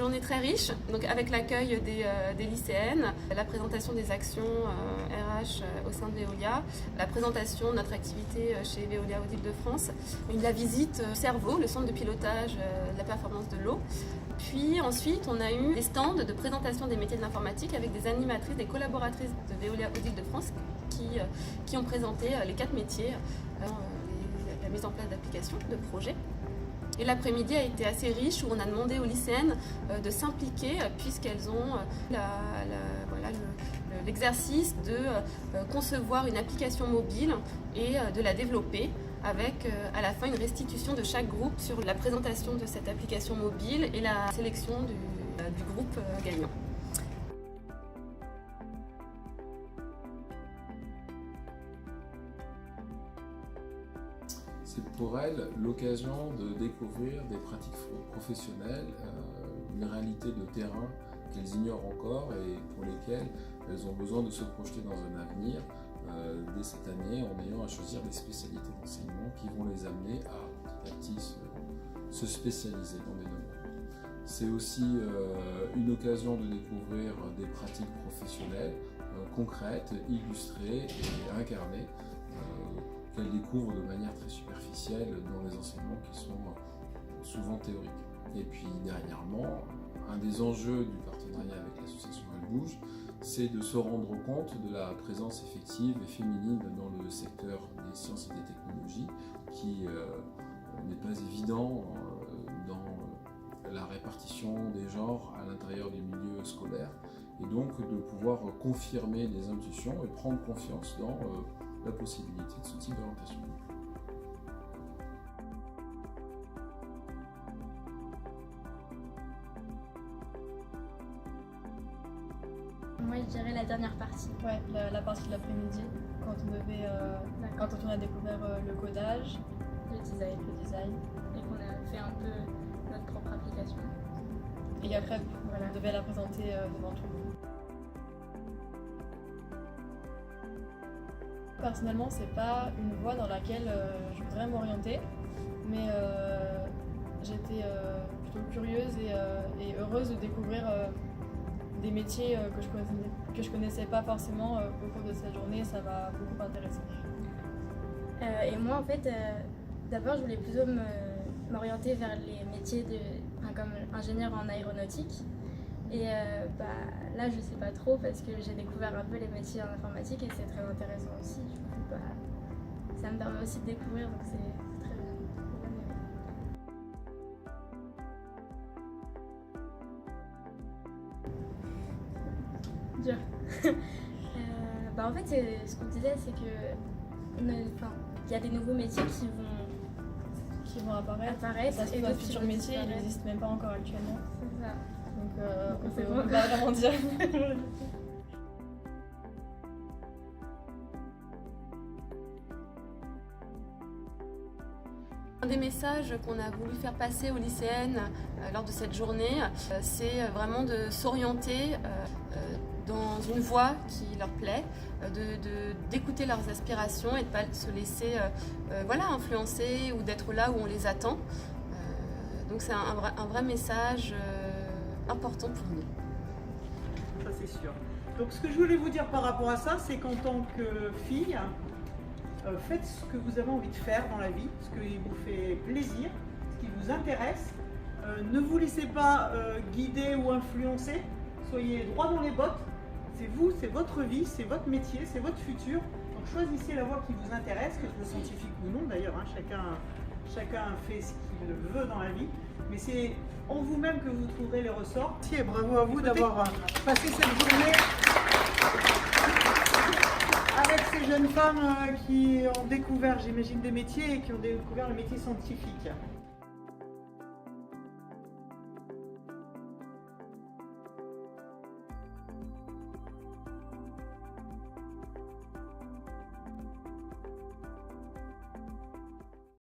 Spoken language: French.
journée très riche, donc avec l'accueil des lycéennes, la présentation des actions RH au sein de Veolia, la présentation de notre activité chez Veolia Île-de-France, la visite Cerveau, le centre de pilotage de la performance de l'eau. Puis ensuite, on a eu des stands de présentation des métiers de l'informatique avec des animatrices, des collaboratrices de Veolia Île-de-France qui ont présenté les 4 métiers, la mise en place d'applications, de projets. Et l'après-midi a été assez riche où on a demandé aux lycéennes de s'impliquer puisqu'elles ont l'exercice de concevoir une application mobile et de la développer avec à la fin une restitution de chaque groupe sur la présentation de cette application mobile et la sélection du groupe gagnant. C'est pour elles l'occasion de découvrir des pratiques professionnelles, une réalité de terrain qu'elles ignorent encore et pour lesquelles elles ont besoin de se projeter dans un avenir dès cette année en ayant à choisir des spécialités d'enseignement qui vont les amener à petit à petit se spécialiser dans des domaines. C'est aussi une occasion de découvrir des pratiques professionnelles concrètes, illustrées et incarnées qu'elles découvrent de manière très superficielle dans les enseignements qui sont souvent théoriques. Et puis dernièrement, un des enjeux du partenariat avec l'association Elle Bouge, c'est de se rendre compte de la présence effective et féminine dans le secteur des sciences et des technologies qui n'est pas évident dans la répartition des genres à l'intérieur des milieux scolaires et donc de pouvoir confirmer des intuitions et prendre confiance dans la possibilité de ce type d'orientation. Moi, je dirais la dernière partie. Ouais, la partie de l'après-midi, quand on a découvert le codage, Le design. Et qu'on a fait un peu notre propre application. Et après, on devait la présenter devant tout le monde. Personnellement, c'est pas une voie dans laquelle je voudrais m'orienter, mais j'étais plutôt curieuse et heureuse de découvrir des métiers que je connaissais pas forcément au cours de cette journée. Ça m'a beaucoup intéressée. Et moi, en fait, d'abord, je voulais plutôt m'orienter vers les métiers comme ingénieur en aéronautique. Et là, je sais pas trop parce que j'ai découvert un peu les métiers en informatique et c'est très intéressant aussi. Du coup, ça me permet aussi de découvrir, donc c'est très bien. Dur. En fait, ce qu'on disait, c'est que il y a des nouveaux métiers qui vont apparaître. Ça se trouve, un futur métier, il n'existe même pas encore actuellement. C'est ça. Donc on peut pas vraiment dire. Un des messages qu'on a voulu faire passer aux lycéennes lors de cette journée, c'est vraiment de s'orienter dans une voie qui leur plaît, d'écouter leurs aspirations et de ne pas se laisser influencer ou d'être là où on les attend. Donc c'est un vrai message important pour nous. Ça c'est sûr. Donc ce que je voulais vous dire par rapport à ça, c'est qu'en tant que fille, faites ce que vous avez envie de faire dans la vie, ce qui vous fait plaisir, ce qui vous intéresse. Ne vous laissez pas guider ou influencer, soyez droit dans les bottes. C'est vous, c'est votre vie, c'est votre métier, c'est votre futur. Donc choisissez la voie qui vous intéresse, que ce soit scientifique ou non d'ailleurs, hein, chacun fait ce qu'il veut dans la vie, mais c'est en vous-même que vous trouverez les ressorts. Et bravo à vous d'avoir passé cette journée avec ces jeunes femmes qui ont découvert, j'imagine, des métiers et qui ont découvert le métier scientifique.